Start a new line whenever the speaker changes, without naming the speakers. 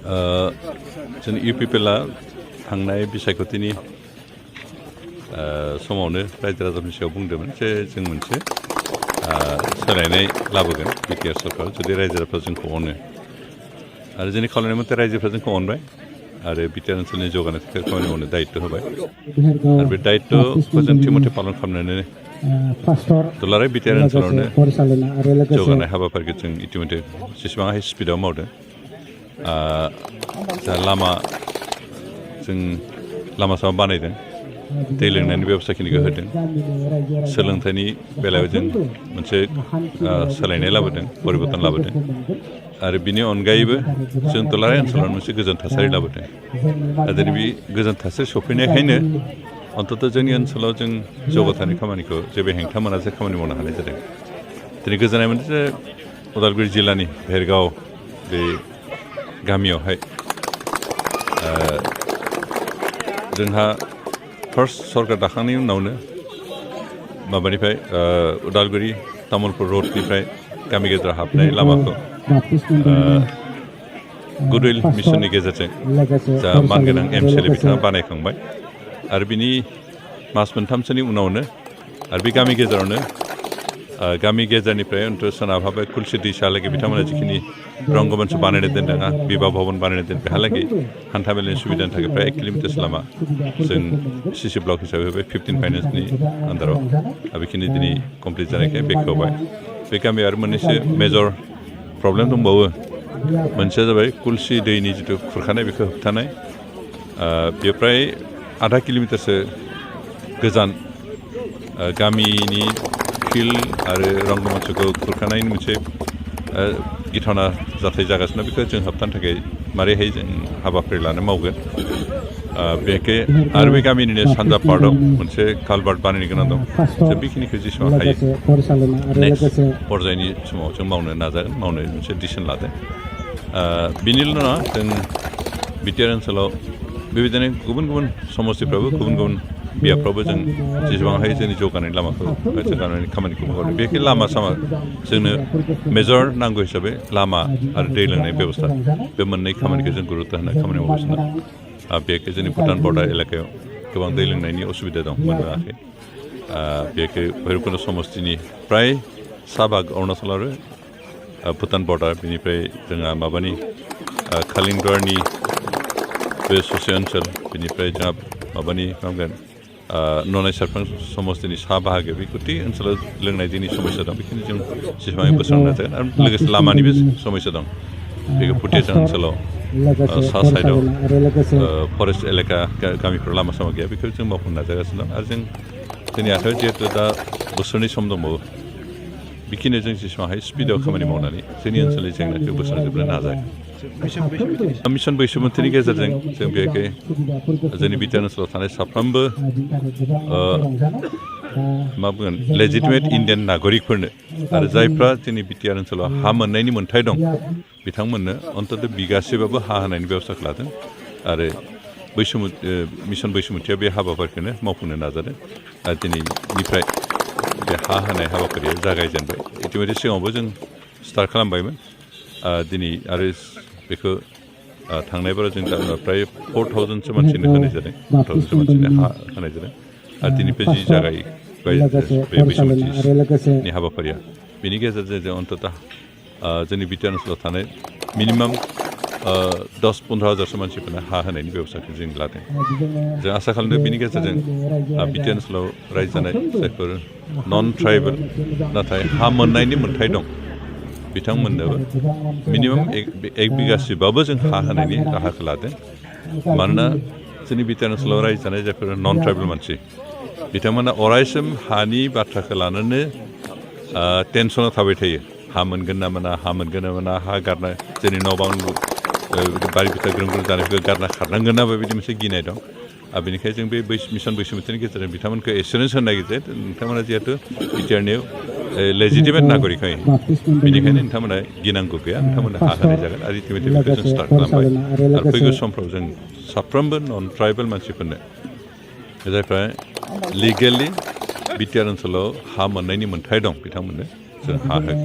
जों इउपिपिएलआ थांनाय बिसायख'थिनि समावनो रायजो राजाफोरनि सायाव बुंदोंमोन जे जों मोनसे सोलायनाय लाबोगोन बिटिआर सरकार जुदि रायजो राजाफ्रा जोंखौ अनो आरो जोंनि खावलायनाय मथे रायजोफ्रा जोंखौ अनबाय आरो बिटिआर ओनसोलनि जौगानाय थाखाय खामानि मावनो दायित्व होबाय आरो बे दायित्वखौ जों थिमथे पालन खालामनानै दुलाराय बिटिआर ओनसोलावनो जौगानाय हाबाफारिखौ जों इतिमধ্যে जेसेबां हाइ स्पिडआव मावदों जा जों लामा सामा बानायदों दै लोंनायनि बेबस्थाखिनिखौ होदों सोलोंथाइनि बेलायाव जों मोनसे सोलायनाय लाबोदों परिबर्तन लाबोदों आरो बिनि अनगायैबो जों दुलाराय ओनसोलाव मोनसे गोजोन थासारि लाबोदों आरो दिनै बे गोजोन थासारि सफैनायखायनो अन्तत जोंनि ओनसोलाव जों जौगाथायनि खामानिखौ जेबो हेंथा मोनासे खामानि मावनो हानाय जादों दिनै गोजोननाय मोनदों जे उदालगुरि जिल्लानि भेरगाव बे गामियावहाय जोंहा फार्स्ट सरकार दाखांनायनि उनावनो माबानिफ्राय उदालगुरि तामुलपुर रडनिफ्राय गामि गेजेराव हाबनाय लामाखौ गुडविल मिसननि गेजेरजों जा मानगोनां एमसिएलए बिथाङा बानायखांबाय आरो बिनि मास मोनथामसोनि उनावनो आरो बे गामि गेजेरावनो गामि गेजेरनिफ्राय सोनाबहा बे खुलसि दैसाहालागै बिथांमोना जिखिनि रंगमञ्च बानायनो दोनदों बिबाह भवन बानायनो दोनदों बेहालागै हान्था मेलानि सुबिदानि थाखाय प्राय 1 किल'मिटारसो लामा जों सिसि ब्लक हिसाबै होबाय 15 फाइनान्सनि आन्दाराव बेखिनि दिनै कमप्लिट जानायखाय बेखेवबाय बे गामियाव आरो मोननैसो मेजर प्रब्लेम दंबावो मोनसेया जाबाय कुलसि दैनि जिथु खुरखानाय बेखौ होबथानाय बे प्राय आधा किल'मिटारसो गोजान गामिनि फिल्ड आरो रंगमञ्चखौ खुरखानायनि मोनसे गिथावना जाथाय जागासिनो बेखौ जों होबथानो थाखाय मारैहाय जों हाबाफारि लानो मावगोन बेखौ आरो बे गामिनिनो सानजा पार्टआव मोनसे कालभार्ट बानायनो गोनां दं जों बेखिनिखौ जेसेबां हायो नेक्स्ट पर्यायनि समाव जों मावनो नाजागोन मावनो मोनसे डिसिसन लादों बिनिल' नङा जों बिटिआर ओनसोलाव बेबायदिनो गुबुन गुबुन समस्तिफ्राबो गुबुन गुबुन बियाबफ्रावबो जों जेसेबां हायो जोंनि जौगानायनि लामाखौ जौगानायनि खामानिखौ मावदों बेखि लामा सामा जोंनो मेजर नांगौ हिसाबै लामा आरो दै लोंनाय बेबस्था बे मोननै खामानिखौ जों गुरुत्त होनाय खामानि मावगासिनो बेखौ जोंनि भुटान बर्डार एलेकायाव गोबां दै लोंनायनि असुबिदा दं मोनोआखै बेखौ भैरबकुन्द समस्तिनि प्राय सा बाहाग अरुणाचल आरो भुटान बर्डार बेनिफ्राय जोंहा माबानि कालिंगड़नि बे ससे ओनसोल बेनिफ्राय जोंहा माबानि मा होनगोन ननाय सेरफां समस्तिनि सा बाहागो बे गुथै ओनसोलाव लोंनाय दैनि समस्या दं बेखिनि जों जेसेबां बोस्रांनो नाजागोन आरो लोगोसे लामानिबो समस्या दं बेखौ फुटियाजा ओनसोलाव सा साइडआव फरेस्ट एलेका गामिफ्राव लामा सामा गैया बेखौ जों मावफुंनो नाजागासिनो दं आरो जोंनि आखायाव जिहेतु दा बोसोरनै सम दंबावो बेखिनि जों जेसेबां हायो स्पिडआव खामानि मावनानै जोंनि ओनसोलनि जेंनाखौ बोस्रांजोबनो नाजायो मिशन बैसुमुथिनि गेजेरजों जों बेखौ जोंनि बिटिआर ओनसोलाव थानाय साफ्रोमबो मा बुंगोन लेजिटिमेट इन्डियान नागरिकफोरनो आरो जायफ्रा जोंनि बिटिआर ओनसोलाव हा मोननायनि मोन्थाय दं बिथांमोननो अन्तत बिगासेबाबो हा होनायनि बेब'स्था लादों आरो मिशन बैसुमुथिया बे हाबाफारिखौनो मावफुंनो नाजादों आरो दिनैनिफ्राय बे हा होनाय हाबाफारिया जागायजेनबाय इतिमধ্যে सिगाङावबो जों स्टार्ट खालामबायमोन दिनै आरो बेखौ थांनाय बाराव जों प्राय 4,000सो मानसिनो होनाय जादों 4,000सो मानसिनो हा होनाय जादों आरो दिनैनिफ्राय जि जागायबाय बे बैसुमुथिनि हाबाफारिया बेनि गेजेरजों जों अन्तत जोंनि बिटिआर ओनसोलाव थानाय मिनिमाम 10-15 हाजारसो मानसिफोरनो हा होनायनि बेब'स्थाखौ जों लादों जों आसा खालामदों बेनि गेजेरजों बिटिआर ओनसोलाव रायजो जानाय जायफोर नन ट्राइबेल नाथाय हा मोननायनि मोन्थाय दं बिथांमोननोबो मिनिमाम 1 बिगासिबाबो जों हा होनायनि राहाखौ लादों मानोना जोंनि बिटिआर ओनसोलाव रायजो जानाय जायफोर नन ट्राइबेल मानसि बिथांमोना अरायसम हानि बाथ्राखौ लानानै टेनसनाव थाबाय थायो हा मोनगोन ना मोना हा मोनगोन ना मोना हा गारना जोंनि न' बां बारि बिथा ग्रोम ग्रोम जानायफोरखौ गारना खारनांगोन ना बेबायदि मोनसे गिनाय दं आरो बेनिखायनो जों बे मिशन बैसुमुथिनि गेजेरजों बिथांमोनखौ एसुरेन्स होनो नागिरदों नोंथांमोना जिहेतु बिटिआरनि लेजिटिमेट नागरिक बेनिखायनो नोंथांमोना गिनांगौ गैया नोंथांमोना हा होनाय जागोन आरो इतिमধ্যে बेखौ जों स्टार्ट खालामबाय आरो फैगौ समफ्राव जों साफ्रोमबो नन ट्राइबेल मानसिफोरनो जायफ्रा लिगेलि बिटिआर ओनसोलाव हा मोननायनि मोन्थाय दं बिथांमोननो जों हा होगोन